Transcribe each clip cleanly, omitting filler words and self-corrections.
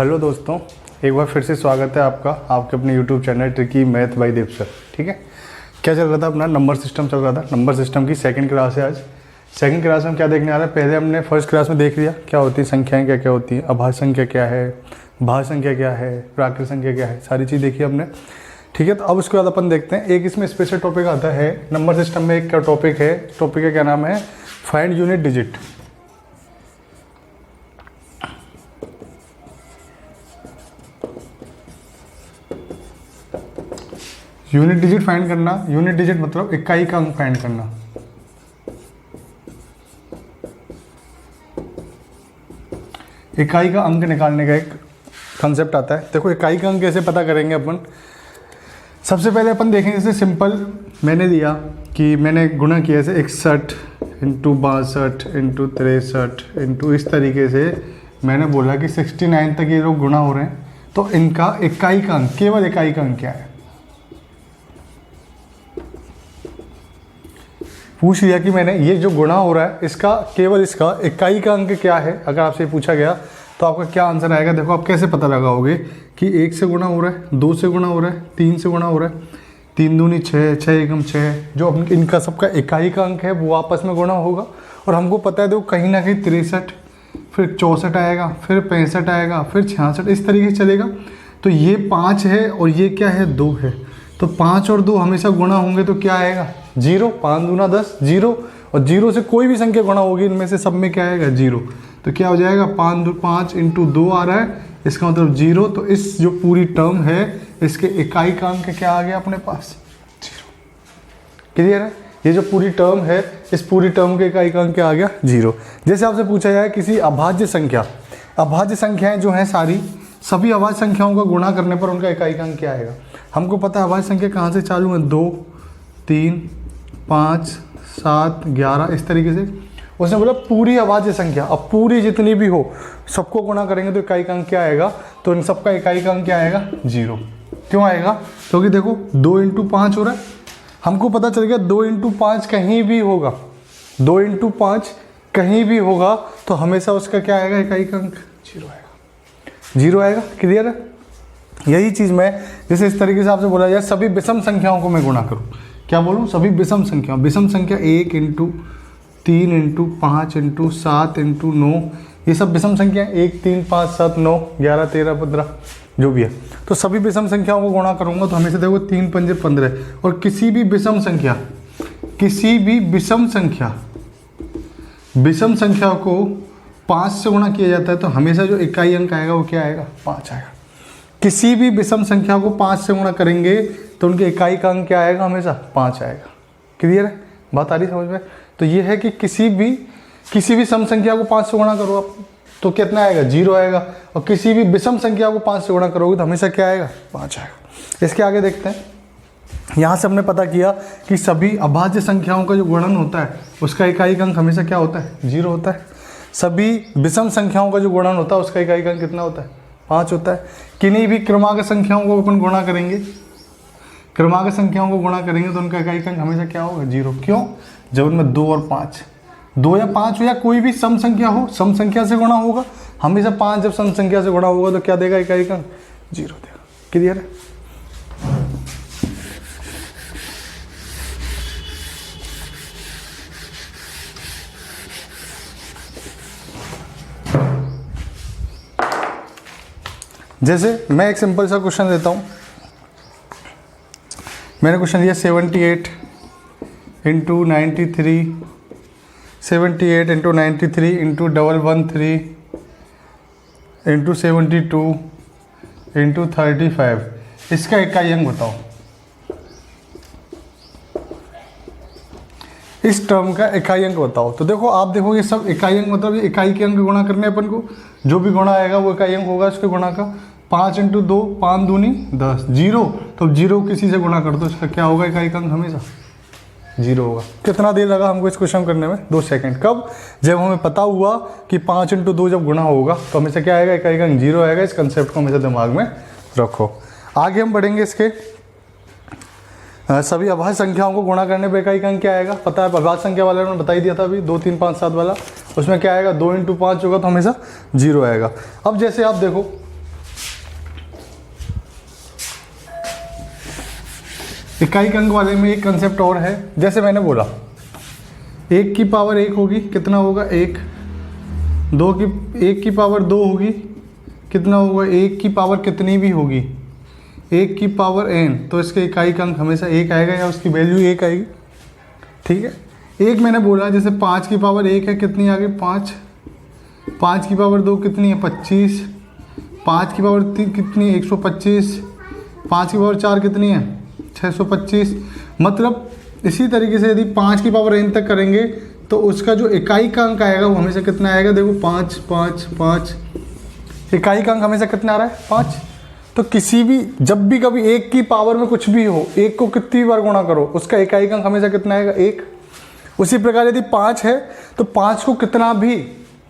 Hello दोस्तों, एक बार फिर से स्वागत है आपका आपके अपने YouTube channel tricky math by Dev sir. ठीक है, क्या चल रहा था? अपना नंबर सिस्टम चल रहा था। नंबर सिस्टम की सेकंड क्लास है आज। सेकंड क्लास में क्या देखने आ रहा है? पहले हमने फर्स्ट क्लास में देख लिया क्या होती है संख्याएं, क्या क्या होती है, अभाज्य संख्या क्या है, भाज्य संख्या क्या है, प्राकृत संख्या क्या है, सारी चीज़ देखी हमने। ठीक है, तो अब उसके बाद अपन देखते हैं एक इसमें स्पेशल टॉपिक आता है नंबर सिस्टम में। एक क्या टॉपिक है? टॉपिक का क्या नाम है? Find unit digit. Unit digit find करना। यूनिट डिजिट मतलब इकाई का अंक फाइंड करना। इकाई का अंक निकालने का एक कंसेप्ट आता है। देखो, इकाई का अंक कैसे पता करेंगे अपन? सबसे पहले अपन देखेंगे, जैसे सिंपल मैंने दिया कि मैंने गुणा किया जैसे 61 इंटू 62 इंटू 63 इंटू इस तरीके से मैंने बोला कि 69 तक ये लोग गुणा हो रहे हैं, तो इनका इकाई का अंक, केवल इकाई का अंक क्या है? पूछ लिया कि मैंने ये जो गुणा हो रहा है इसका केवल इसका इकाई का अंक क्या है। अगर आपसे पूछा गया तो आपका क्या आंसर आएगा? देखो, आप कैसे पता लगाओगे कि 1 से गुणा हो रहा है, 2 से गुणा हो रहा है, 3 से गुणा हो रहा है, 3 दूनी 6, 6 एकम 6, जो इनका सबका इकाई का अंक है वो आपस में गुणा होगा। और हमको पता है देखो, कहीं ना कहीं 63, फिर 64 आएगा, फिर 65 आएगा, फिर 66, इस तरीके से चलेगा। तो ये 5 है और ये क्या है? 2 है। तो 5 और 2 हमेशा गुणा होंगे तो क्या आएगा? 0। 5 दूना 10, 0। और 0 से कोई भी संख्या गुणा होगी इनमें से सब में क्या आएगा? 0। तो क्या हो जाएगा? 5 इंटू 2 आ रहा है, इसका मतलब 0। तो इस जो पूरी टर्म है इसके इकाई का अंक क्या आ गया अपने पास? 0। क्लियर है? ये जो पूरी टर्म है इस पूरी टर्म के इकाई का अंक क्या आ गया? 0। जैसे आपसे पूछा जाए किसी अभाज्य संख्या, अभाज्य संख्याएं जो हैं सारी, सभी अभाज्य संख्याओं का गुणा करने पर उनका इकाई का अंक क्या आएगा? हमको पता है अभाज्य संख्या कहाँ से चालू है? 2, 3, 5, 7, 11, इस तरीके से। उसने बोला पूरी अभाज्य संख्या, अब पूरी जितनी भी हो सबको गुणा करेंगे तो इकाई का अंक क्या आएगा? तो इन सबका इकाई का अंक क्या आएगा? 0। क्यों आएगा? क्योंकि देखो 2 इंटू 5 हो रहा है, हमको पता चल गया 2 इंटू 5 कहीं भी होगा, 2 इंटू 5 कहीं भी होगा तो हमेशा उसका क्या आएगा? इकाई का अंक 0 आएगा। 0 आएगा। क्लियर है? यही चीज़ मैं जैसे इस तरीके से आपसे बोला जाए सभी विषम संख्याओं को मैं गुणा करूँ, क्या बोलूँ? सभी विषम संख्या, विषम संख्या 1 इंटू 3 इंटू 5 इंटू 7 इंटू 9, ये सब विषम संख्या 1, 3, 5, 7, 9, 11, 13, 15 जो भी है। तो सभी विषम संख्याओं को गुणा करूँगा तो हमेशा देखो 3 पंजे 15। और किसी भी विषम संख्या, किसी भी विषम संख्या को 5 से गुणा किया जाता है तो हमेशा जो इकाई अंक आएगा वो क्या आएगा? 5 आएगा। किसी भी विषम संख्या को 5 से गुणा करेंगे तो उनके इकाई का अंक क्या आएगा? हमेशा 5 आएगा। क्लियर है? बात आ रही समझ में? तो ये है कि किसी भी सम संख्या को 5 से गुणा करो आप तो कितना आएगा? 0 आएगा। और किसी भी विषम संख्या को 5 से गुणा करोगे तो हमेशा क्या आएगा? 5 आएगा। इसके आगे देखते हैं। यहाँ से हमने पता किया कि सभी अभाज्य संख्याओं का जो गुणन होता है उसका इकाई का अंक हमेशा क्या होता है? 0 होता है। सभी विषम संख्याओं का जो गुणन होता है उसका इकाई का अंक कितना होता है? 5 होता है। किन्हीं भी क्रमागत संख्याओं को अपन गुणा करेंगे, क्रमागत संख्याओं को गुणा करेंगे तो उनका इकाई का अंक हमेशा क्या होगा? 0। क्यों? जब उनमें 2 और 5, 2 या 5 हो या कोई भी सम संख्या हो, सम संख्या से गुणा होगा हमेशा। 5 जब सम संख्या से गुणा होगा तो क्या देगा? इकाई का अंक 0 देगा। क्लियर है? जैसे मैं एक सिंपल सा क्वेश्चन देता हूँ। मैंने क्वेश्चन दिया 78 into 93, 78 into 93 into 113 into 72 into 35, इसका इकाई अंक बताओ। इस टर्म का इकाई अंक बताओ। तो देखो, आप देखो ये सब इकाई अंक मतलब ये इकाई के अंक गुणा करने अपन को, जो भी गुणा आएगा वो इकाई अंक होगा इसके गुणा का। 5 इंटू 2, 5 दूनी 10, 0। तो 0 किसी से गुणा कर दो, इसका क्या होगा? इकाई का अंक हमेशा 0 होगा। कितना देर लगा हमको इस क्वेश्चन करने में? 2 सेकंड। कब? जब हमें पता हुआ कि 5 इंटू 2 जब गुणा होगा तो हमेशा क्या आएगा? इकाई का अंक 0 आएगा। इस कंसेप्ट को हमेशा दिमाग में रखो। आगे हम बढ़ेंगे इसके सभी अभाज्य संख्याओं को गुणा करने पर इकाई का अंक क्या आएगा? पता है, अभाज्य संख्या वाले ने बता ही दिया था अभी, 2, 3, 5, 7 वाला। उसमें क्या आएगा? 2 इंटू 5 होगा तो हमेशा 0 आएगा। अब जैसे आप देखो इकाई अंक वाले में एक कंसेप्ट और है, जैसे मैंने बोला 1 की पावर 1 होगी, कितना होगा 1। 1 की पावर 2 होगी, कितना होगा 1 की पावर कितनी भी होगी 1 की पावर n, तो इसके इकाई का अंक हमेशा 1 आएगा या उसकी वैल्यू 1 आएगी। ठीक है, एक मैंने बोला जैसे 5 की पावर 1 है, कितनी आ गई 5। 5 की पावर 2 कितनी है 25। 5 की पावर 3 कितनी है 125। 5 की पावर 4 कितनी है 625। मतलब इसी तरीके से यदि 5 की पावर n तक करेंगे तो उसका जो इकाई का अंक आएगा वो हमेशा कितना आएगा, देखो 5 5 5। इकाई का अंक हमेशा कितना आ रहा है 5। तो किसी भी जब भी कभी 1 की पावर में कुछ भी हो, 1 को कितनी बार गुणा करो उसका इकाई का अंक हमेशा कितना आएगा 1। उसी प्रकार यदि 5 है तो 5 को कितना भी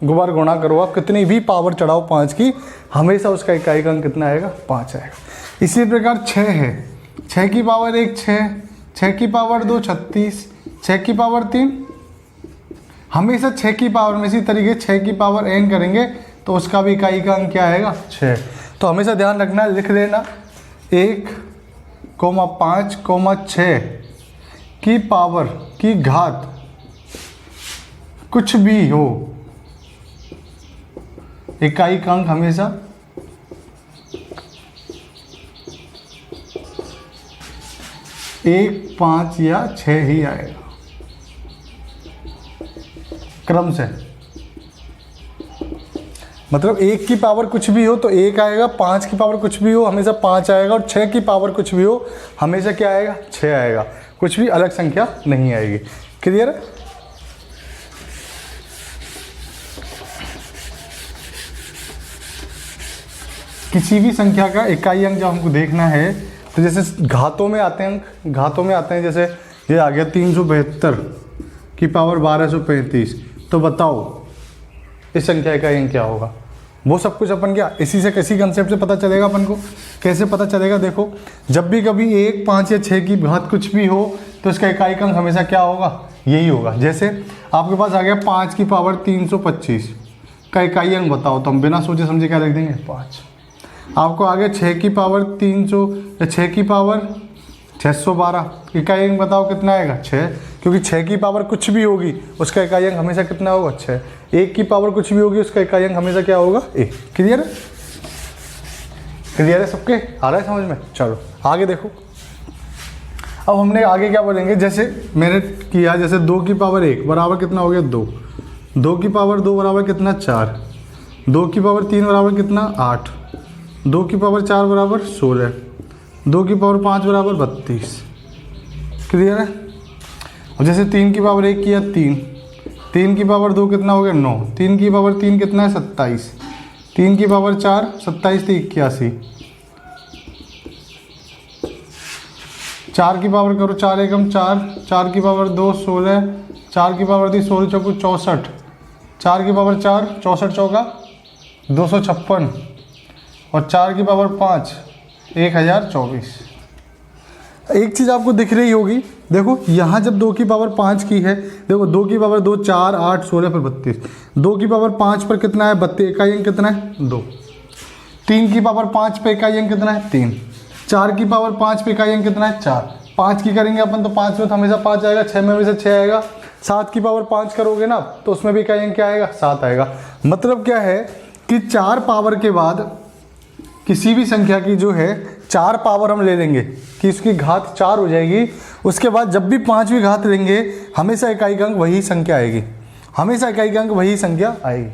बार गुणा करो आप, कितनी भी पावर चढ़ाओ 5 की, हमेशा उसका इकाई का अंक कितना आएगा 5 आएगा। इसी प्रकार 6 है, 6 की पावर 1 6, 6 की पावर 2 36, 6 की पावर 3, हमेशा 6 की पावर में इसी तरीके 6 की पावर n करेंगे तो उसका भी इकाई का अंक क्या आएगा 6। तो हमेशा ध्यान रखना, लिख लेना 1, 5, 6 की पावर की घात कुछ भी हो, इकाई का अंक हमेशा 1, 5 या 6 ही आएगा क्रम से। मतलब 1 की पावर कुछ भी हो तो 1 आएगा, 5 की पावर कुछ भी हो हमेशा 5 आएगा, और 6 की पावर कुछ भी हो हमेशा क्या आएगा 6 आएगा, कुछ भी अलग संख्या नहीं आएगी। क्लियर है? किसी भी संख्या का इकाई अंक जब हमको देखना है तो जैसे घातों में आते हैं अंक, घातों में आते हैं, जैसे ये आ गया 372 की पावर 1235, तो बताओ इस संख्या का अंक क्या होगा। वो सब कुछ अपन क्या इसी से किसी कंसेप्ट से पता चलेगा अपन को। कैसे पता चलेगा, देखो जब भी कभी 1, 5 या 6 की घात कुछ भी हो तो इसका इकाई अंक हमेशा क्या होगा, यही होगा। जैसे आपके पास आ गया 5 की पावर 325 का इकाई अंक बताओ, तो हम बिना सोचे समझे क्या लिख देंगे 5। आपको आ गया 6 की पावर 300 या 6 की पावर 612, इकाई अंक बताओ कितना आएगा 6, क्योंकि 6 की पावर कुछ भी होगी उसका इकाई अंक हमेशा कितना होगा 6। 1 की पावर कुछ भी होगी उसका इकाई अंक हमेशा क्या होगा 1। क्लियर है? क्लियर है सबके? आ रहा है समझ में? चलो आगे देखो। अब हमने आगे क्या बोलेंगे, जैसे मैंने किया जैसे 2 की पावर 1 बराबर कितना हो गया 2, 2 की पावर 2 बराबर कितना 4, 2 की पावर 3 बराबर कितना 8, 2 की पावर 4 बराबर 16, 2 की पावर 5 बराबर 32। क्लियर है? और जैसे 3 की पावर 1 किया 3, 3 की पावर 2 कितना हो गया 9, 3 की पावर 3 कितना है 27, 3 की पावर 4 27 थी 81, 4 की पावर करो 4 एकम 4, 4 की पावर 2 16, 4 की पावर 3 16 चौको 64, 4 की पावर 4 64 चौका 256, और 4 की पावर 5 1024। एक चीज़ आपको दिख रही होगी, देखो यहाँ जब 2 की पावर 5 की है, देखो 2 की पावर 2 4 8 16 फिर 32, 2 की पावर 5 पर कितना है 32, इकाई अंक कितना है 2, 3 की पावर 5 पे इकाई अंक कितना है 3, 4 की पावर 5 पे इकाई अंक कितना है 4, 5 की करेंगे अपन तो 5 में तो हमेशा 5 आएगा, 6 में से 6 आएगा, 7 की पावर 5 करोगे ना तो उसमें भी इकाई अंक क्या आएगा 7 आएगा। मतलब क्या है कि 4 पावर के बाद किसी भी संख्या की जो है 4 पावर हम ले लेंगे कि इसकी घात 4 हो जाएगी, उसके बाद जब भी 5वीं घात लेंगे हमेशा इकाई का अंक वही संख्या आएगी, हमेशा इकाई का अंक वही संख्या आएगी।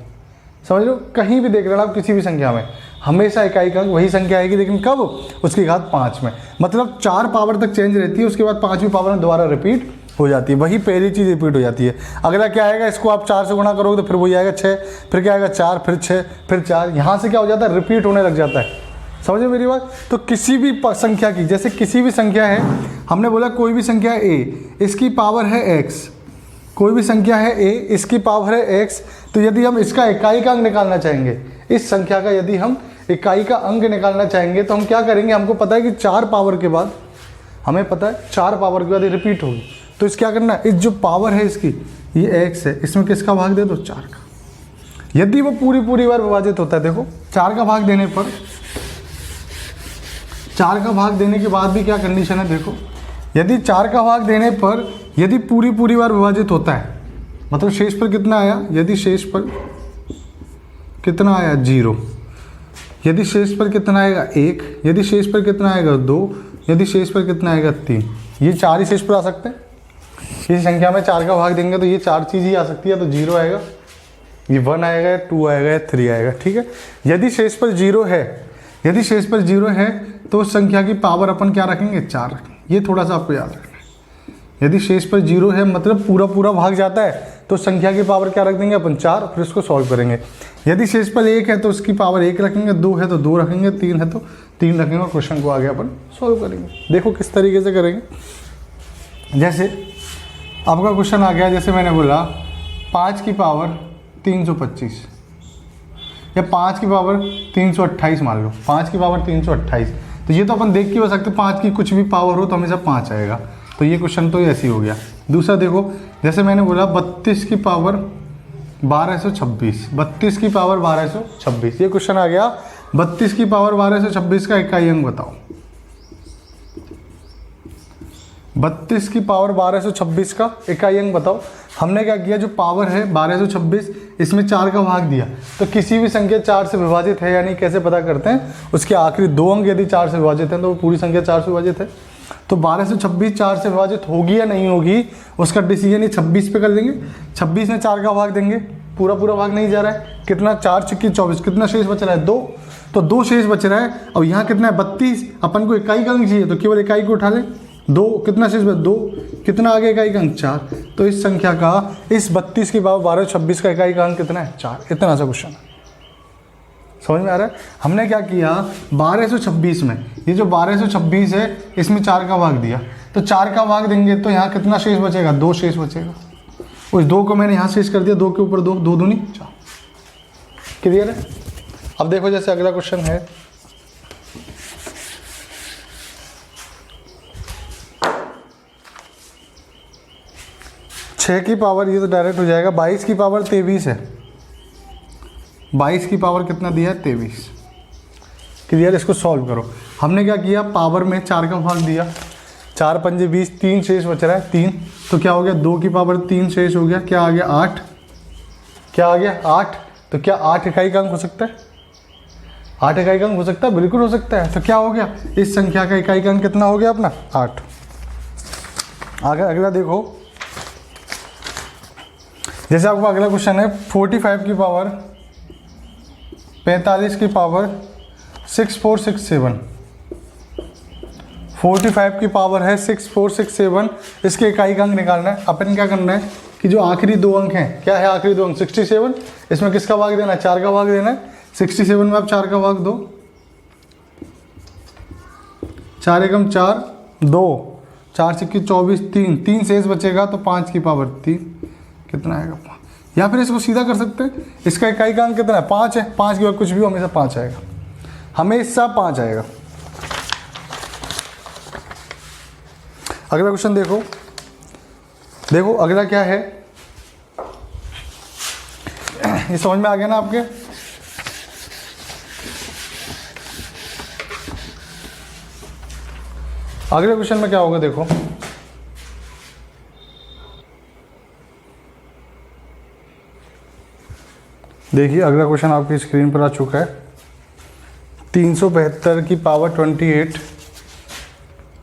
समझ लो, कहीं भी देख लेना आप किसी भी संख्या में हमेशा इकाई का अंक वही संख्या आएगी, लेकिन कब, उसकी घात 5 में। मतलब 4 पावर तक चेंज रहती है, उसके बाद 5वीं पावर में दोबारा रिपीट हो जाती है, वही पहली चीज़ रिपीट हो जाती है। अगला क्या आएगा, इसको आप 4 से गुणा करोगे तो फिर वही आएगा 6, फिर क्या आएगा 4, फिर 6, फिर 4, यहाँ से क्या हो जाता है रिपीट होने लग जाता है। समझे मेरी बात? तो किसी भी संख्या की, जैसे किसी भी संख्या है, हमने बोला कोई भी संख्या a, इसकी पावर है x, कोई भी संख्या है a, इसकी पावर है x, तो यदि हम इसका इकाई का अंक निकालना चाहेंगे, इस संख्या का यदि हम इकाई का अंक निकालना चाहेंगे तो हम क्या करेंगे, हमको पता है कि 4 पावर के बाद, हमें पता है 4 पावर के बाद ये रिपीट होगी, तो इस क्या करना है, इस जो पावर है इसकी, ये x है, इसमें किसका भाग दे दो 4 का। यदि वो पूरी बार विभाजित होता है, देखो 4 का भाग देने पर, 4 का भाग देने के बाद भी क्या कंडीशन है, देखो यदि 4 का भाग देने पर यदि पूरी पूरी बार विभाजित होता है, मतलब शेष पर कितना आया, यदि शेष पर कितना आया 0, यदि शेष पर कितना आएगा 1, यदि शेष पर कितना आएगा 2, यदि शेष पर कितना आएगा 3, ये 4 ही शेष पर आ सकते हैं। इस संख्या में 4 का भाग देंगे तो ये 4 चीज़ ही आ सकती है, तो 0 आएगा, ये 1 आएगा, या 2 आएगा, या 3 आएगा, ठीक है। यदि शेष पर 0 है, यदि शेष पर 0 है तो उस संख्या की पावर अपन क्या रखेंगे, 4 रखेंगे। ये थोड़ा सा आपको याद रखना है। यदि शेष पर 0 है मतलब पूरा पूरा भाग जाता है तो संख्या की पावर क्या रख देंगे अपन, 4, फिर उसको सॉल्व करेंगे। यदि शेष पर 1 है तो उसकी पावर 1 रखेंगे, 2 है तो 2 रखेंगे, 3 है तो 3 रखेंगे और क्वेश्चन को आगे अपन सॉल्व करेंगे। देखो किस तरीके से करेंगे। जैसे आपका क्वेश्चन आ गया, जैसे मैंने बोला 5 की पावर 325 या 5 की पावर 328 मान लो, 5 की पावर 328, तो ये तो अपन देख के हो सकते 5 की कुछ भी पावर हो तो हमेशा 5 आएगा, तो ये क्वेश्चन तो ऐसे ही हो गया। दूसरा देखो, जैसे मैंने बोला 32 की पावर 1226, 32 की पावर 1226, ये क्वेश्चन आ गया 32 की पावर 1226 का इकाई अंक बताओ। 32 की पावर 1226 का इकाई अंक बताओ। हमने क्या किया, जो पावर है 1226 इसमें 4 का भाग दिया, तो किसी भी संख्या 4 से विभाजित है या नहीं कैसे पता करते हैं, उसके आखिरी 2 अंक यदि 4 से विभाजित हैं तो वो पूरी संख्या 4 से विभाजित है। तो 1226 4 से विभाजित होगी या नहीं होगी उसका डिसीजन ये 26 पे कर देंगे। 26 में 4 का भाग देंगे, पूरा पूरा भाग नहीं जा रहा है, कितना 4 × 24, कितना शेष बच रहा है 2, तो 2 शेष बच रहा है। अब यहाँ कितना है 32, अपन को इकाई का अंक चाहिए तो केवल इकाई को उठा लें, 2, कितना शेष बच 2, कितना आगे इकाई का अंक 4, तो इस संख्या का, इस 32 की पावर 1226 का इकाई का अंक कितना है 4। इतना सा क्वेश्चन है, समझ में आ रहा है। हमने क्या किया 1226 में, ये जो 1226 है इसमें 4 का भाग दिया, तो 4 का भाग देंगे तो यहाँ कितना शेष बचेगा, 2 शेष बचेगा। उस 2 को मैंने यहाँ शेष कर दिया, 2 के ऊपर 2, 2 दूनी 4। क्लियर है। अब देखो जैसे अगला क्वेश्चन है, छः की पावर, ये तो डायरेक्ट हो जाएगा, 22 की पावर 23 है, 22 की पावर कितना दिया है 23। क्लियर, इसको सॉल्व करो। हमने क्या किया, पावर में 4 का भाग दिया, 4 पंजे 20, 3 शेष बच रहा है 3, तो क्या हो गया 2 की पावर 3 शेष हो गया, क्या आ गया 8, क्या आ गया 8, तो क्या 8 इकाई का अंक हो सकता है, 8 इकाई का अंक हो सकता है, बिल्कुल हो सकता है। तो क्या हो गया, इस संख्या का इकाई का अंक कितना हो गया अपना 8। आगे अगला देखो, जैसे आपको अगला क्वेश्चन है 45 की पावर 45 की पावर 6467, 45 की पावर है 6467, इसके इकाई का अंक निकालना है। अपन क्या करना है कि जो आखिरी 2 अंक हैं, क्या है आखिरी 2 अंक 67, इसमें किसका भाग देना है, 4 का भाग देना है। 67 में आप 4 का भाग दो, 4 एकम 4, 2, 4 सिक्के 24, 3 शेष बचेगा तो 5 की पावर 3, कितना आएगा 5। या फिर इसको सीधा कर सकते हैं, इसका इकाई का अंक कितना है 5 है, 5 के बाद कुछ भी हो हमेशा 5 आएगा, हमेशा 5 आएगा। अगला क्वेश्चन देखो, देखो अगला क्या है, ये समझ में आ गया ना आपके। अगले क्वेश्चन में क्या होगा देखो, देखिए अगला क्वेश्चन आपकी स्क्रीन पर आ चुका है। 372 की पावर 28,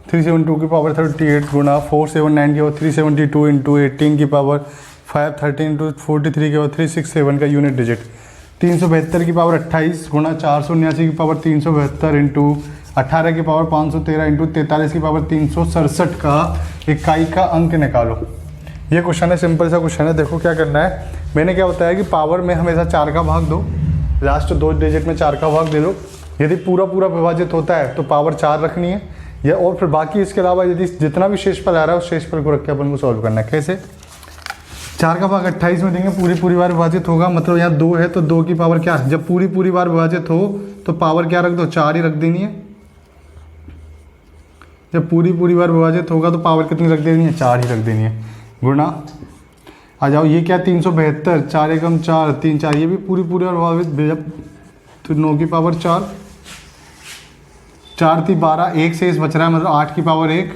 372 की पावर 38 गुना 479 की पावर 372 इंटू 18 की पावर 513 इंटू 43 की पावर 367 का यूनिट डिजिट। 372 की पावर 28 गुना 479 की पावर 372 इंटू 18 की पावर 513 इंटू 43 की पावर 367 का इकाई का अंक निकालो। ये क्वेश्चन है, सिंपल सा क्वेश्चन है। देखो क्या करना है, मैंने क्या बताया कि पावर में हमेशा 4 का भाग दो, लास्ट 2 डिजिट में 4 का भाग दे दो। यदि पूरा पूरा विभाजित होता है तो पावर 4 रखनी है, या और फिर बाकी इसके अलावा यदि जितना भी शेषफल आ रहा है उस शेषफल को रख के अपन को सॉल्व करना है। कैसे, 4 का भाग 28 में देंगे, पूरी पूरी बार विभाजित होगा, मतलब यहाँ 2 है तो 2 की पावर क्या, जब पूरी पूरी बार विभाजित हो तो पावर क्या रख दो, 4 ही रख देनी है। जब पूरी पूरी बार विभाजित होगा तो पावर कितनी रख देनी है, 4 ही रख देनी है। गुणा आ जाओ, ये क्या 372, 4 एकम 4, 3 4, ये भी पूरी पूरी बार विभाजित, तो 9 की पावर 4, 4 थी 12, 1 शेष बच रहा है, मतलब 8 की पावर 1,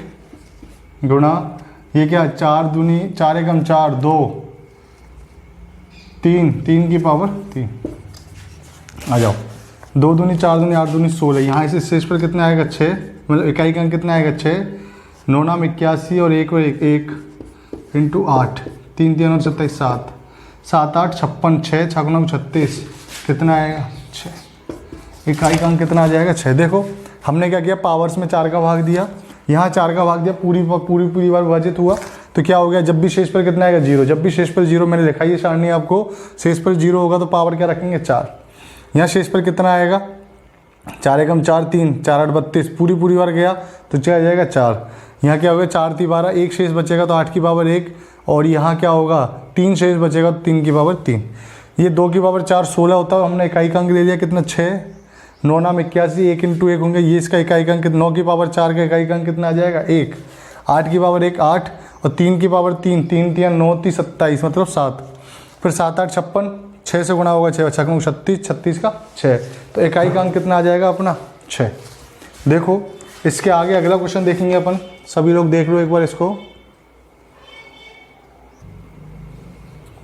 गुणा ये क्या, 4 दूनी 4 एकम 4, 2 3, 3 की पावर 3। आ जाओ, 2 दूनी 4 दूनी 8 दूनी 16। यहाँ इस स्टेज पर कितना आएगा 6, मतलब इकाई का अंक कितना आएगा 6। 9 नाम 81 और 1 और 1 इंटू 8, 3 3 और 27, 7 7 8 56, 6 6 9 36, कितना आएगा 6। इकाई का अंक कितना आ जाएगा 6। देखो हमने क्या किया, पावर्स में 4 का भाग दिया, यहाँ 4 का भाग दिया, पूरी बार विभाजित हुआ तो क्या हो गया, जब भी शेष पर कितना आएगा 0। जब भी शेष पर 0, मैंने लिखा ये सारणी आपको, शेष पर 0 होगा तो पावर क्या रखेंगे 4। यहाँ शेष पर कितना आएगा, 4 एकम 4 3, 4 8 32, पूरी बार गया तो क्या आ जाएगा 4। यहाँ क्या होगा, 4 3 12, 1 शेष बचेगा तो 8 की पावर 1, और यहाँ क्या होगा 3 शेष बचेगा तो 3 की पावर 3। ये 2 की पावर 4 16 होता है, हमने इकाई का अंक ले लिया कितना 6। 9 नाम 81, 1 इंटू 1 होंगे, ये इसका इकाई का अंक, 9 की पावर 4 का इकाई का अंक कितना आ जाएगा 1। 8 की पावर 1 8, और 3 की पावर 3, 3 3 9 3 27, मतलब 7। फिर 7 8 56, 6 से गुणा होगा 6 6 36, 36 का 6, तो इकाई का अंक कितना आ जाएगा अपना 6। देखो इसके आगे अगला क्वेश्चन देखेंगे अपन, सभी लोग देख लो एक बार इसको।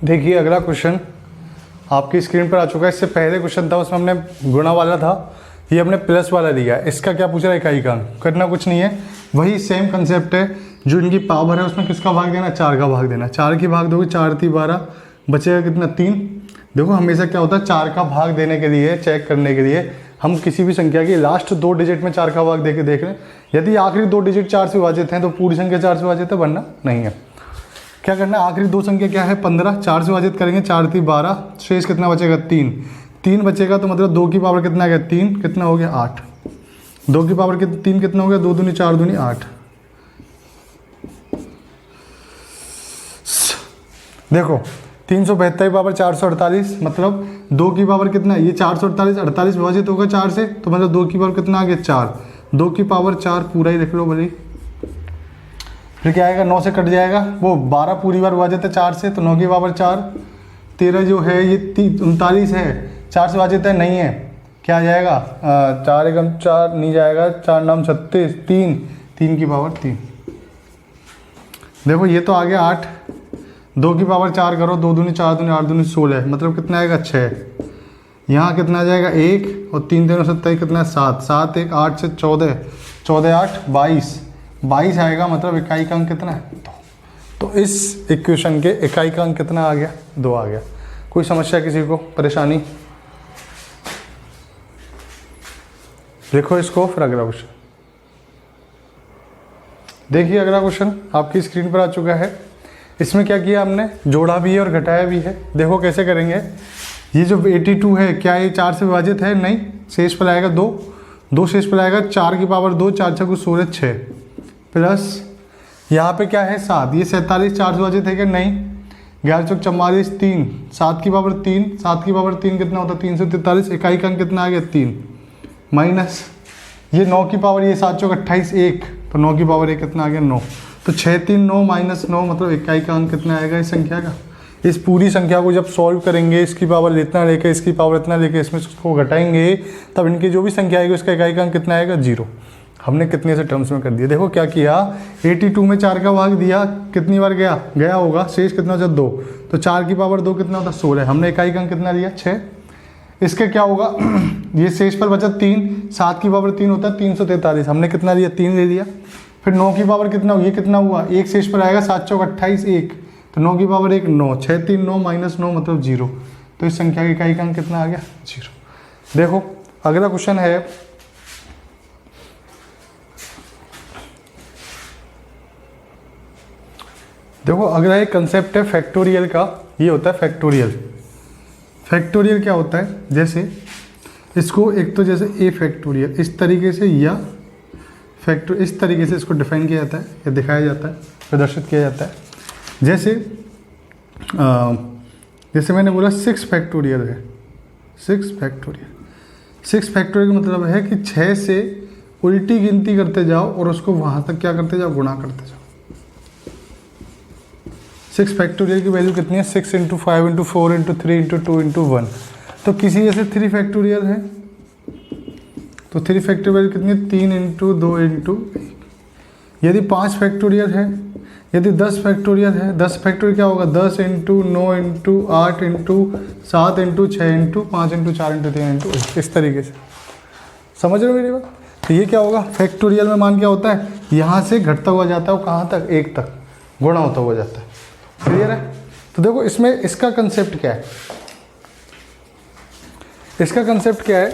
देखिए अगला क्वेश्चन आपकी स्क्रीन पर आ चुका है। इससे पहले क्वेश्चन था उसमें हमने गुणा वाला था, ये हमने प्लस वाला दिया। इसका क्या पूछ रहा है, इकाई का अंक। करना कुछ नहीं है, वही सेम कंसेप्ट है, जो इनकी पावर है उसमें किसका भाग देना, 4 का भाग देना। 4 की भाग दोगे 4 3 12, बचेगा कितना 3। देखो हमेशा क्या होता है, 4 का भाग देने के लिए, चेक करने के लिए हम किसी भी संख्या की लास्ट 2 डिजिट में 4 का भाग दे के देख लें। यदि आखिरी 2 डिजिट 4 से विभाजित हैं तो पूरी संख्या 4 से विभाजित है, वरना नहीं है। क्या करना है, आखिरी 2 संख्या क्या है 15, 4 से विभाजित करेंगे, 4 3 12, शेष कितना बचेगा 3। 3 बचेगा तो मतलब 2 की पावर कितना आ गया 3, कितना हो गया 8। 2 की पावर 3 कितना हो गया, 2 दूनी 4 दूनी 8। देखो 372 की पावर 448, मतलब 2 की पावर कितना है, ये 448, 48 विभाजित होगा 4 से, तो मतलब 2 की पावर कितना आ गया 4। 2 की पावर 4 पूरा ही लिख लो भले। फिर क्या आएगा, 9 से कट जाएगा, वो 12 पूरी बार विभाजित है 4 से, तो 9 की पावर 4। 13 जो है ये 39 है, 4 से विभाजित है, नहीं है, क्या आ जाएगा 4 एकम 4 नहीं जाएगा, 4 नाम 36, 3 3 की पावर 3। देखो ये तो आ गया 8, 2 की पावर 4 करो, 2 दूनी 4 दूनी 8 दूनी 16, मतलब कितना आएगा 6। यहाँ कितना आ जाएगा 1, और 3 3 27 कितना है 7, 7 1 8 से 14, 14 8 22, 22 आएगा, मतलब इकाई का अंक कितना है 2। तो इस इक्वेशन के इकाई का अंक कितना आ गया 2 आ गया। कोई समस्या किसी को, परेशानी? देखो इसको, फिर अगला क्वेश्चन देखिए। अगला क्वेश्चन आपकी स्क्रीन पर आ चुका है। इसमें क्या किया हमने, जोड़ा भी है और घटाया भी है। देखो कैसे करेंगे। ये जो 82 है, क्या ये 4 से विभाजित है, नहीं, शेष पर आएगा 2, 2 शेष पर आएगा, 4 की पावर 2, 4 6 16 6, प्लस यहाँ पे क्या है 7, ये 47 4 से विभाजित है क्या, नहीं, 11 चौक 44 3, 7 की पावर 3, 7 की पावर 3 कितना होता है 343, इकाई का अंक कितना आ गया 3, माइनस ये 9 की पावर, ये 7 चौक 28 1, तो 9 की पावर 1 कितना आ गया 9, तो 6 3 9 माइनस 9, मतलब इकाई का अंक कितना आएगा इस संख्या का। इस पूरी संख्या को जब सॉल्व करेंगे, इसकी पावर इतना लेके, इसकी पावर इतना लेके, इसमें इसको घटाएंगे, तब इनकी जो भी संख्या आएगी उसका इकाई का अंक कितना आएगा 0। हमने कितने से टर्म्स में कर दिया। देखो क्या किया, 82 में 4 का भाग दिया, कितनी बार गया होगा, शेष कितना होता 2, तो 4 की पावर 2 कितना होता 16, हमने इकाई का अंक कितना लिया 6। इसके क्या होगा ये शेष पर बचा 3, 7 की पावर 3 होता है 343, हमने कितना लिया 3 ले लिया। फिर 9 की पावर कितना, ये कितना हुआ, एक शेष पर आएगा 7 चौक 28 1, तो 9 की पावर 1 9, 6 3 9 माइनस 9 मतलब 0, तो इस संख्या की इकाई का अंक कितना आ गया 0। देखो अगला क्वेश्चन है, देखो अगला एक कंसेप्ट है फैक्टोरियल का, ये होता है फैक्टोरियल। फैक्टोरियल क्या होता है, जैसे इसको एक तो जैसे ए फैक्टोरियल इस तरीके से, या फैक्टर इस तरीके से इसको डिफाइन किया जाता है या दिखाया जाता है, प्रदर्शित किया जाता है। जैसे मैंने बोला 6 फैक्टोरियल है, 6 फैक्टोरियल। 6 फैक्टोरियल का मतलब है कि 6 से उल्टी गिनती करते जाओ और उसको वहाँ तक क्या करते जाओ, गुणा करते जाओ। 6 फैक्टोरियल की वैल्यू कितनी है, 6 × 5 × 4 × 3 × 2 × 1। तो किसी जैसे 3 फैक्टोरियल है, तो 3 फैक्टोरियल कितनी है, 3 × 2 × 1। यदि 5 फैक्टोरियल है, यदि 10 फैक्टोरियल है, 10 फैक्टोरियल क्या होगा 10 into 9 into 8 into 7 into 6 into 5 into 4 into 3 into, इस तरीके से। समझ रहे हो मेरी बात? तो ये क्या होगा, फैक्टोरियल में मान क्या होता है, यहाँ से घटता हुआ जाता है, वो कहाँ तक, 1 तक गुणा होता हुआ जाता है। क्लियर है? तो देखो इसमें इसका कंसेप्ट क्या है, इसका कंसेप्ट क्या है,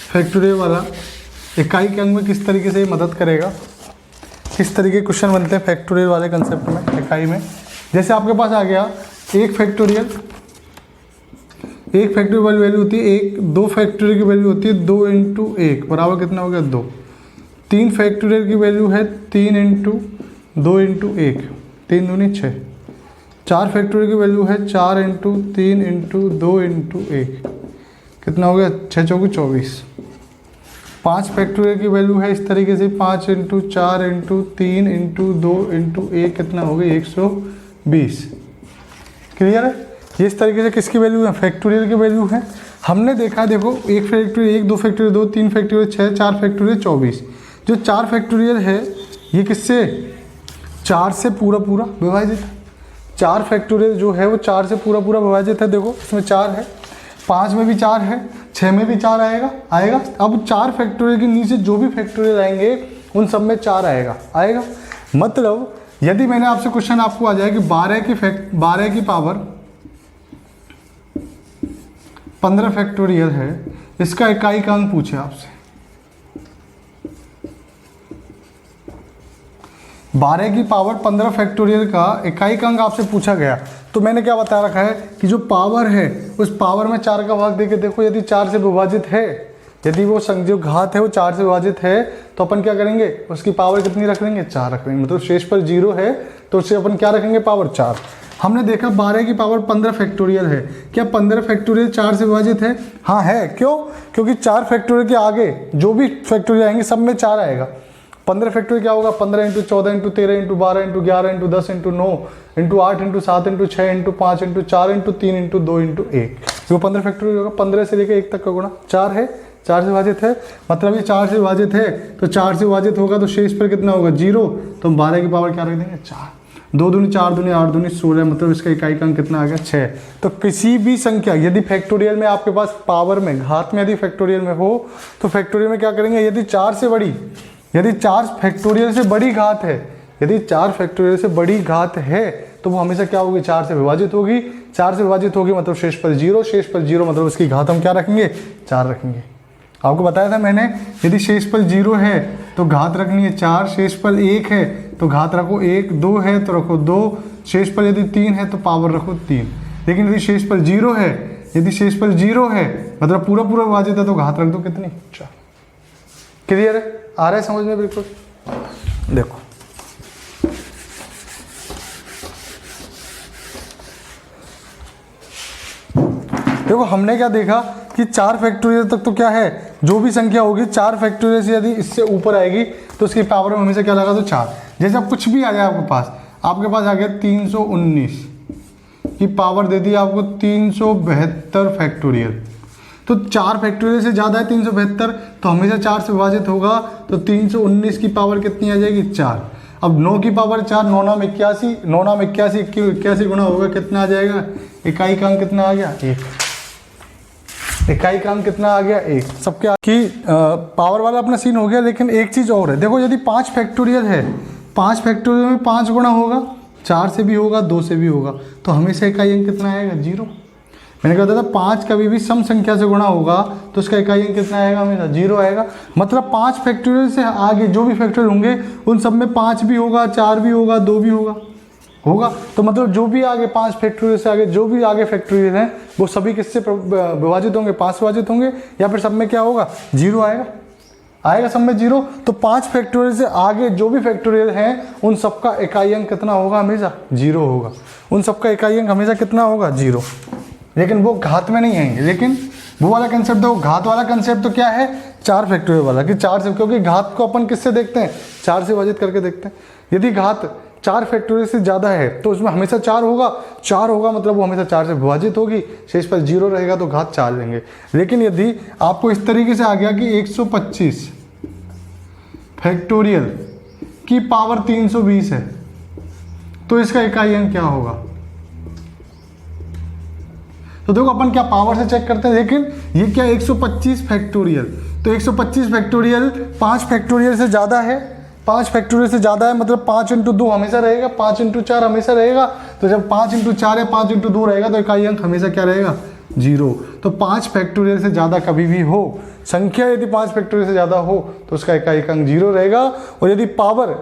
फैक्टोरियल वाला इकाई के अंक में किस तरीके से ये मदद करेगा, किस तरीके के क्वेश्चन बनते हैं फैक्टोरियल वाले कंसेप्ट में, इकाई में। जैसे आपके पास आ गया एक फैक्टोरियल वाली वैल्यू होती है 1, 2 फैक्टोरियल की वैल्यू होती है 2 इंटू 1 बराबर कितना हो गया 2, 3 फैक्टोरियल की वैल्यू है 3 इंटू 2 इंटू 1, 3 दूनी 6, 4 फैक्टोरियल की वैल्यू है 4 इंटू 3 इंटू 2 इंटू 1, कितना हो गया 6 चौके 24। 5 फैक्टोरियल की वैल्यू है इस तरीके से 5 इंटू 4 इंटू 3 इंटू 2 इंटू 1, कितना हो गया 120। क्लियर है? ये इस तरीके से किसकी वैल्यू है, फैक्टोरियल की वैल्यू है। हमने देखा देखो एक फैक्टोरियल 1, 2 फैक्टोरियल 2, 3 फैक्टोरियल 6, 4 फैक्टोरियल 24। जो 4 फैक्टोरियल है ये किससे, 4 से पूरा पूरा विभाजित है। 4 फैक्टोरियल जो है वो 4 से पूरा पूरा विभाजित है। देखो इसमें 4 है, 5 में भी 4 है, 6 में भी 4 आएगा। अब 4 फैक्टोरियल के नीचे जो भी फैक्टोरियल आएंगे उन सब में 4 आएगा। मतलब यदि मैंने आपसे क्वेश्चन आपको आ जाए कि 12 की पावर 15 फैक्टोरियल है, इसका इकाई का अंक पूछे आपसे, 12 की पावर 15 फैक्टोरियल का इकाई का अंक आपसे पूछा गया, तो मैंने क्या बता रखा है कि जो पावर है उस पावर में 4 का भाग देके देखो, यदि 4 से विभाजित है, यदि वो जो घात है वो 4 से विभाजित है, तो अपन क्या करेंगे, उसकी पावर कितनी रख लेंगे, 4 रख लेंगे। मतलब शेष पर 0 है तो उससे अपन क्या रखेंगे, पावर 4। हमने देखा 12 की पावर 15 फैक्टोरियल है, क्या 15 फैक्टोरियल 4 से विभाजित है? हाँ है। क्यों? क्योंकि 4 फैक्टोरियल के आगे जो भी फैक्टोरियल आएंगे सब में 4 आएगा। 15 फैक्टोरियल क्या होगा, 15 into 14 into 13 into 12 into 11 into 10 into 9 into 8 into 7 into 6 into 5 into 4 into 3 into 2 into 1। जो 15 फैक्टोरियल होगा 15 से लेकर 1 तक का गुणा 4 है, 4 से विभाजित है। मतलब ये 4 से विभाजित है तो 4 से विभाजित होगा तो शेष पर कितना होगा, 0। तो हम 12 की पावर क्या रख देंगे, 4। 2 दूनी 4 दूनी 8 दूनी 16, मतलब इसका इकाई का अंक कितना आ गया, 6। तो किसी भी संख्या यदि फैक्टोरियल में आपके पास पावर में घात में यदि फैक्टोरियल में हो तो फैक्टोरियल में क्या करेंगे, यदि 4 फैक्टोरियल से बड़ी घात है, यदि 4 फैक्टोरियल से बड़ी घात है तो वो हमेशा क्या होगी, 4 से विभाजित होगी। 4 से विभाजित होगी मतलब शेष पर 0, शेष पर 0 मतलब उसकी घात हम क्या रखेंगे, 4 रखेंगे। आपको बताया था मैंने, यदि शेष पर 0 है तो घात रखनी है 4, शेष पर 1 है तो घात रखो 1, 2 है तो रखो 2, शेष पर यदि 3 है तो पावर रखो 3। लेकिन यदि शेष पर 0 है, मतलब पूरा पूरा विभाजित है तो घात रख दो कितनी, 4। क्लियर है? आ रहा है समझ में? बिल्कुल। देखो हमने क्या देखा कि 4 फैक्टोरियल तक तो क्या है, जो भी संख्या होगी 4 फैक्टोरियल से यदि इससे ऊपर आएगी तो उसकी पावर में हमेशा क्या लगा, तो 4। जैसे अब कुछ भी आ जाए आपके पास आ गया 319 की पावर दे दी आपको 372 फैक्टोरियल, तो 4 फैक्टोरियल से ज़्यादा है 372 तो हमेशा 4 से विभाजित होगा, तो 319 की पावर कितनी आ जाएगी, 4। अब 9 की पावर 4, 9 नाम 81, 9 नाम 81, 81 गुणा होगा कितना आ जाएगा, इकाई का अंक कितना आ गया, 1। इकाई का अंक कितना आ गया, 1। सबके की पावर वाला अपना सीन हो गया। लेकिन एक चीज़ और है, देखो यदि 5 फैक्टोरियल है, 5 फैक्टोरियल में 5 गुणा होगा, 4 से भी होगा, 2 से भी होगा, तो हमेशा इकाई अंक कितना आएगा, 0। मैंने कहा था 5 कभी भी सम संख्या से गुणा होगा तो उसका इकाई अंक कितना आएगा, हमेशा 0 आएगा। मतलब 5 फैक्टोरियल से आगे जो भी फैक्टोरियल होंगे उन सब में 5 भी होगा, 4 भी होगा, 2 भी होगा। तो मतलब जो भी आगे 5 फैक्टोरियल से आगे जो भी आगे फैक्टोरियल हैं वो सभी किससे विभाजित होंगे, 5 से विभाजित होंगे, या फिर सब में क्या होगा, 0 आएगा सब में 0। तो 5 फैक्टोरियल से आगे जो भी फैक्टोरियल हैं उन सबका इकाई अंक कितना होगा, हमेशा 0 होगा। उन सबका इकाई अंक हमेशा कितना होगा, 0। लेकिन वो घात में नहीं आएंगे। लेकिन वो वाला कंसेप्ट, तो घात वाला कंसेप्ट तो क्या है, 4 फैक्टोरियल वाला, कि 4 से, क्योंकि घात को अपन किससे देखते हैं, 4 से विभाजित करके देखते हैं। यदि घात 4 फैक्टोरियल से ज़्यादा है तो उसमें हमेशा 4 होगा, मतलब वो हमेशा 4 से विभाजित होगी, शेष पर 0 रहेगा तो घात 4 लेंगे। लेकिन यदि आपको इस तरीके से आ गया कि 125 फैक्टोरियल की पावर 320 है, तो इसका इकाई अंक क्या होगा? तो देखो अपन क्या पावर से चेक करते हैं, लेकिन ये क्या 125 फैक्टोरियल, तो 125 फैक्टोरियल 5 फैक्टोरियल से ज़्यादा है, 5 फैक्टोरियल से ज़्यादा है, मतलब 5 × 2 हमेशा रहेगा, 5 × 4 हमेशा रहेगा। तो जब 5 × 4 या 5 × 2 रहेगा तो इकाई अंक हमेशा क्या रहेगा? 0। तो 5 फैक्टोरियल से ज़्यादा कभी भी हो, संख्या यदि 5 फैक्टोरियल से ज़्यादा हो तो उसका इकाई अंक 0 रहेगा। और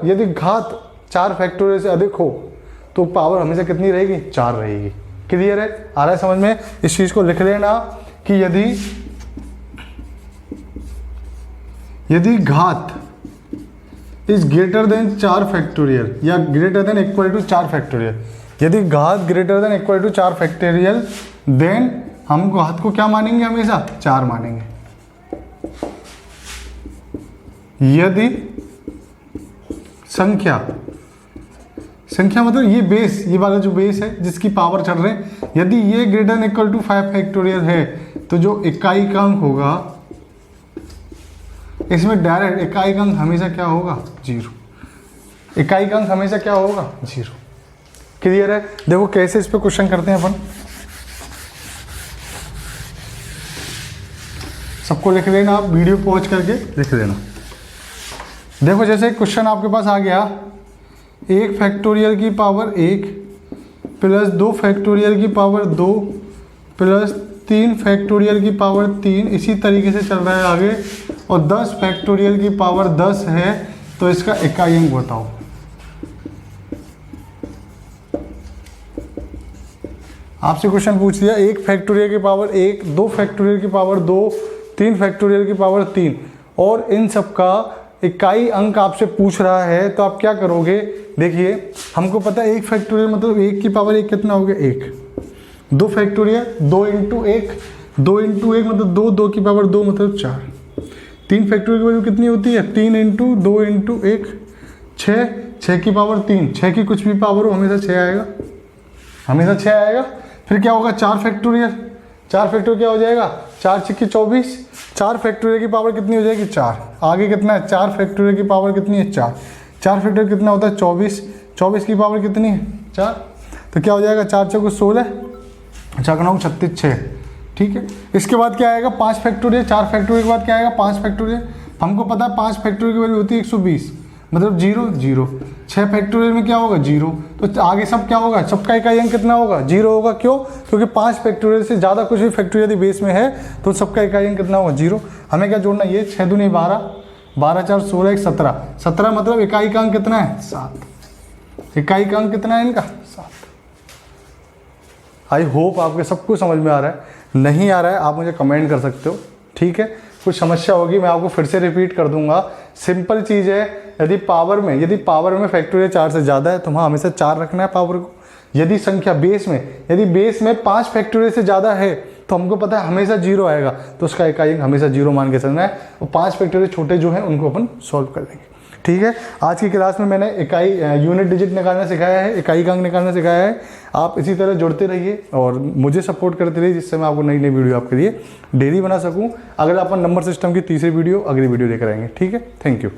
यदि घात 4 फैक्टोरियल से अधिक हो तो पावर हमेशा कितनी रहेगी? 4 रहेगी। क्लियर है? आ रहा है समझ में? इस चीज़ को लिख लेना कि यदि घात इज ग्रेटर देन 4 फैक्टोरियल या greater than equal to 4 factorial, यदि घात greater than equal to 4 factorial, then हम घात को क्या मानेंगे? हमेशा 4 मानेंगे। यदि संख्या मतलब ये बेस, ये वाला जो बेस है जिसकी पावर चढ़ रहे हैं, यदि ये greater than equal to 5 factorial है तो जो इकाई का अंक होगा इसमें डायरेक्ट इकाई का अंक हमेशा क्या होगा? 0। इकाई का अंक हमेशा क्या होगा? 0। क्लियर है? देखो कैसे इस पे क्वेश्चन करते हैं अपन, सबको लिख लेना, आप वीडियो पॉज करके लिख लेना। देखो जैसे क्वेश्चन आपके पास आ गया, 1 फैक्टोरियल की पावर 1 प्लस 2 फैक्टोरियल की पावर 2 प्लस 3 फैक्टोरियल की पावर 3, इसी तरीके से चल रहा है आगे, और 10 फैक्टोरियल की पावर 10 है, तो इसका इकाई अंक बताओ। आपसे क्वेश्चन पूछ दिया 1 फैक्टोरियल की पावर 1, 2 फैक्टोरियल की पावर 2, 3 फैक्टोरियल की पावर 3, और इन सब का इकाई अंक आपसे पूछ रहा है, तो आप क्या करोगे? देखिए हमको पता है 1 फैक्टोरियल मतलब 1 की पावर 1 कितना हो गया? 1। 2 फैक्टोरियल 2 × 1, 2 × 1 मतलब 2, 2 की पावर 2 मतलब 4। 3 फैक्टोरियल की वैल्यू कितनी होती है? 3 × 2 × 1 6, 6 की पावर 3, 6 की कुछ भी पावर हो हमेशा 6 आएगा, हमेशा 6 आएगा। फिर क्या होगा? 4 फैक्टोरियल, 4 फैक्टोरियल क्या हो जाएगा? 4 × 6 = 24, 4 फैक्टोरियल की पावर कितनी हो जाएगी? 4। आगे कितना है? 4 फैक्टोरियल की पावर कितनी है? 4। 4 फैक्टोरियल कितना होता है? 24, 24 की पावर कितनी है? 4। तो क्या हो जाएगा? 4 × 4 = 16, 4 × 9 = 36, 6। ठीक है, इसके बाद क्या आएगा? 5 फैक्टोरियल, 4 फैक्टोरियल के बाद क्या आएगा? 5 फैक्टोरियल। हमको पता है 5 फैक्टोरियल की वैल्यू होती है 120, मतलब 0 0। 6 फैक्टोरियल में क्या होगा? 0। तो आगे सब क्या होगा? सबका इकाई अंक कितना होगा? 0 होगा। क्यों? क्योंकि 5 फैक्टोरियल से ज़्यादा कुछ भी फैक्टोरियल यदि बेस में है तो सबका इकाई अंक कितना होगा? 0। हमें क्या जोड़ना? ये 6 दूनी 12, 12 4 16 1 17, 17 मतलब इकाई का अंक कितना है? 7। इकाई का अंक कितना है इनका? 7। आई होप आपके सब कुछ समझ में आ रहा है। नहीं आ रहा है आप मुझे कमेंट कर सकते हो, ठीक है? कुछ समस्या होगी मैं आपको फिर से रिपीट कर दूंगा। सिंपल चीज़ है, यदि पावर में फैक्टोरियल 4 से ज़्यादा है तो वहाँ हमेशा 4 रखना है पावर को। यदि संख्या यदि बेस में 5 फैक्टोरियल से ज़्यादा है तो हमको पता है हमेशा 0 आएगा, तो उसका इकाई अंक हमेशा 0 मान के चलना है। और 5 फैक्टोरियल छोटे जो हैं उनको अपन सॉल्व कर देंगे, ठीक है? आज की क्लास में मैंने इकाई यूनिट डिजिट निकालना सिखाया है, इकाई का अंक निकालना सिखाया है। आप इसी तरह जुड़ते रहिए और मुझे सपोर्ट करते रहिए, जिससे मैं आपको नई नई वीडियो आपके लिए डेली बना सकूं। अगर अपन नंबर सिस्टम की तीसरी वीडियो अगली वीडियो लेकर आएंगे, ठीक है? Thank you.